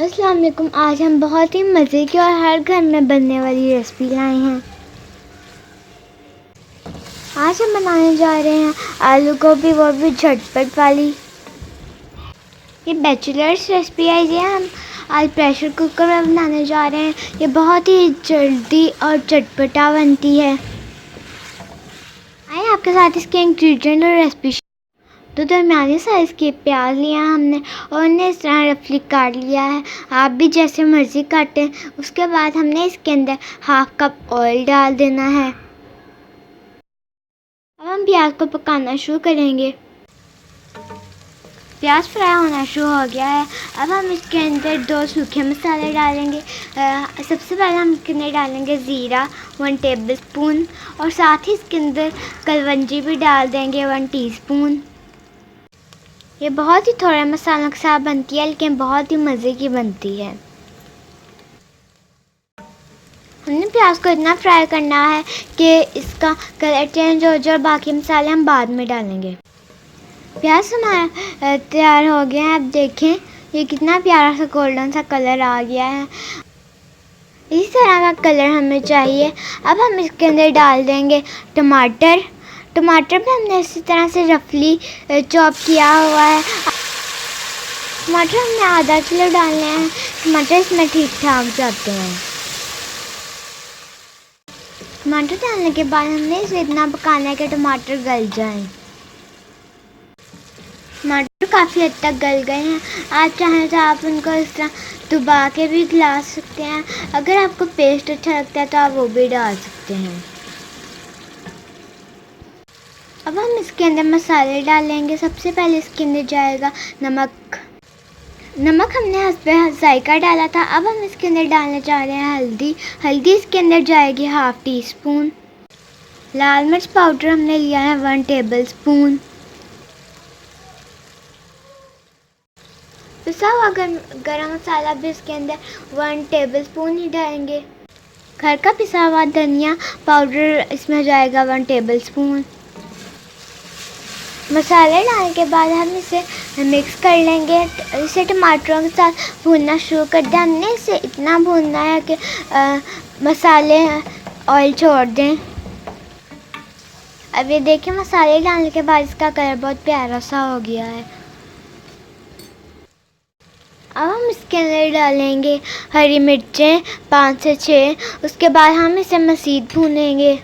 अस्सलाम वालेकुम। आज हम बहुत ही मज़े की और हर घर में बनने वाली रेसिपी लाए हैं। आज हम बनाने जा रहे हैं आलू गोभी, वो भी झटपट वाली। ये बैचलर्स रेसिपी है। ये हम आज प्रेशर कुकर में बनाने जा रहे हैं। ये बहुत ही जल्दी और चटपटा बनती है। आइए आपके साथ इसके इंग्रेडिएंट और रेसिपी। तो दरमियानी साइज़ के प्याज लिया हमने और उन्हें इस तरह रफली काट लिया है। आप भी जैसे मर्ज़ी काटें। उसके बाद हमने इसके अंदर 1/2 कप ऑयल डाल देना है। अब हम प्याज को पकाना शुरू करेंगे। प्याज फ्राई होना शुरू हो गया है। अब हम इसके अंदर 2 सूखे मसाले डालेंगे। सबसे पहले हम इसके अंदर डालेंगे ज़ीरा 1 टेबलस्पून और साथ ही इसके अंदर कलवंजी भी डाल देंगे 1 टीस्पून। ये बहुत ही थोड़ा मसालों के साथ बनती है, लेकिन बहुत ही मज़े की बनती है। हमने प्याज को इतना फ्राई करना है कि इसका कलर चेंज हो जाए और बाकी मसाले हम बाद में डालेंगे। प्याज हमारा तैयार हो गया है। अब देखें ये कितना प्यारा सा गोल्डन सा कलर आ गया है। इस तरह का कलर हमें चाहिए। अब हम इसके अंदर डाल देंगे टमाटर। टमाटर भी हमने इसी तरह से रफली चॉप किया हुआ है। टमाटर हमने आधा किलो डालने हैं। टमाटर इसमें ठीक ठाक जाते हैं। टमाटर डालने के बाद हमने इसे इतना पकाना है कि टमाटर गल जाएं। टमाटर काफ़ी हद तक गल गए हैं। आप चाहें तो आप उनको इस तरह दबा के भी खिला सकते हैं। अगर आपको पेस्ट अच्छा लगता है तो आप वो भी डाल सकते हैं। अब हम इसके अंदर मसाले डालेंगे। सबसे पहले इसके अंदर जाएगा नमक। नमक हमने हस्बे जायका डाला था। अब हम इसके अंदर डालने जा रहे हैं हल्दी। हल्दी इसके अंदर जाएगी 1/2 टीस्पून। लाल मिर्च पाउडर हमने लिया है 1 टेबलस्पून। पिसा हुआ गरम मसाला भी इसके अंदर 1 टेबलस्पून ही डालेंगे। घर का पिसा हुआ धनिया पाउडर इसमें जाएगा 1 टेबलस्पून। मसाले डालने के बाद हम इसे मिक्स कर लेंगे। इसे टमाटरों के साथ भूनना शुरू कर दें। हमने इसे इतना भूनना है कि मसाले ऑयल छोड़ दें। अब ये देखिए मसाले डालने के बाद इसका कलर बहुत प्यारा सा हो गया है। अब हम इसके अंदर डालेंगे हरी मिर्चें 5 से 6। उसके बाद हम इसे मज़ीद भूनेंगे।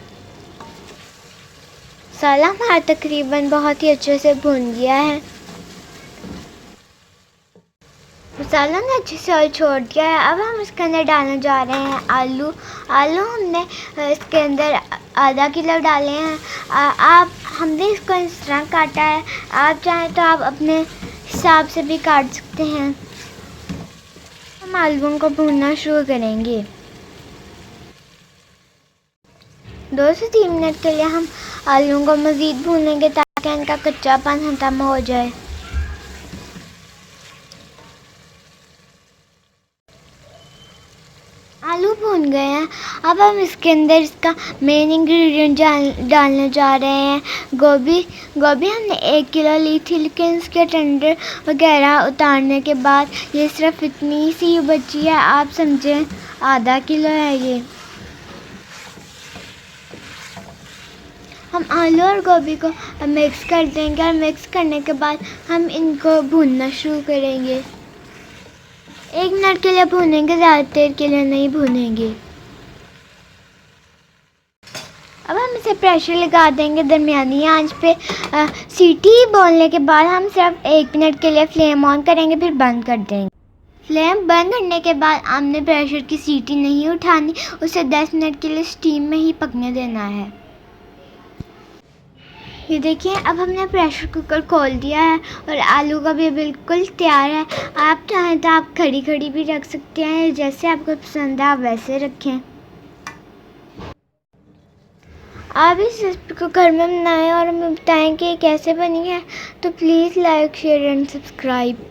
मसाला हमारा तकरीबन बहुत ही अच्छे से भून गया है। मसाला ने अच्छे से ऑयल छोड़ दिया है। अब हम इसके अंदर डालने जा रहे हैं आलू। आलू हमने इसके अंदर आधा किलो डाले हैं। हमने इसको इस तरह काटा है। आप चाहें तो आप अपने हिसाब से भी काट सकते हैं। हम आलूओं को भूनना शुरू करेंगे। 2 से 3 मिनट के लिए हम आलूओं को मज़ीद भूनेंगे ताकि इनका कच्चापन खत्म हो जाए। आलू भून गए हैं। अब हम इसके अंदर इसका मेन इंग्रेडिएंट डालने जा रहे हैं गोभी। गोभी हमने 1 किलो ली थी, लेकिन इसके टंडर वगैरह उतारने के बाद ये सिर्फ इतनी सी बची है। आप समझें आधा किलो है ये। हम आलू और गोभी को मिक्स कर देंगे और मिक्स करने के बाद हम इनको भूनना शुरू करेंगे। 1 मिनट के लिए भूनेंगे, ज़्यादा देर के लिए नहीं भूनेंगे। अब हम इसे प्रेशर लगा देंगे दरमियानी आंच पे। सीटी बोलने के बाद हम सिर्फ 1 मिनट के लिए फ्लेम ऑन करेंगे, फिर बंद कर देंगे। फ्लेम बंद करने के बाद हमने प्रेशर की सीटी नहीं उठानी, उसे 10 मिनट के लिए स्टीम में ही पकने देना है। ये देखिए अब हमने प्रेशर कुकर खोल दिया है और आलू का भी बिल्कुल तैयार है। आप चाहें तो आप खड़ी खड़ी भी रख सकते हैं, जैसे आपको पसंद है आप वैसे रखें। आप इस रेसिपी को घर में बनाएं और हमें बताएं कि कैसे बनी है। तो please like share and subscribe.